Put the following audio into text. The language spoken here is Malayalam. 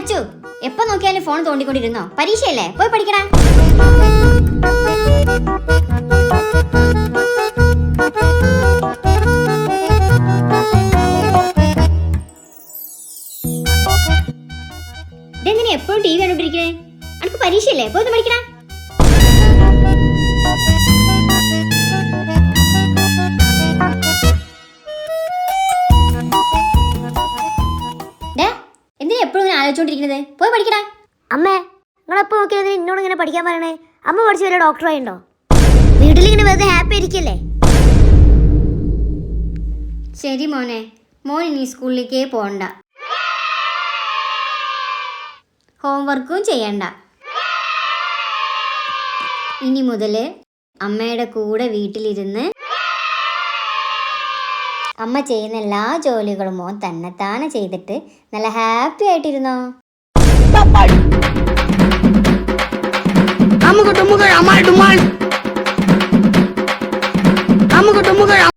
അച്ചു, എപ്പോ നോക്കിയാലും ഫോൺ തോണ്ടിക്കൊണ്ടിരുന്നോ? പരീക്ഷയല്ലേ, പോയി പഠിക്കടാ. ഇതെന്തിനാ എപ്പോഴും ടി വി കണ്ടോണ്ടിരിക്കണേ? അനക്ക് പരീക്ഷയല്ലേ, പോയി പഠിക്കടാ. എന്തിനാ എപ്പോഴും ഇങ്ങനെ ആലോചിച്ചോണ്ടിരിക്കുന്നത്? പോയി പഠിക്കടാ. അമ്മേ, നിങ്ങളെപ്പോ നോക്കിയാൽ എന്നോട് ഇങ്ങനെ പഠിക്കാൻ പറയണേ? അമ്മ പഠിച്ച വല്ല ഡോക്ടറായിണ്ടോ? വീട്ടിലിങ്ങനെ വെറുതെ ഹാപ്പി ആയിരിക്കല്ലേ? ശരി മോനെ, മോൻ ഇനി സ്കൂളിലേക്കേ പോകണ്ട, ഹോംവർക്കും ചെയ്യണ്ട. ഇനി മുതൽ അമ്മയുടെ കൂടെ വീട്ടിലിരുന്ന് അമ്മ ചെയ്യുന്ന എല്ലാ ജോലികളും മോൻ തന്നെത്താനെ ചെയ്തിട്ട് നല്ല ഹാപ്പി ആയിട്ടിരുന്നോ. നമുക്ക്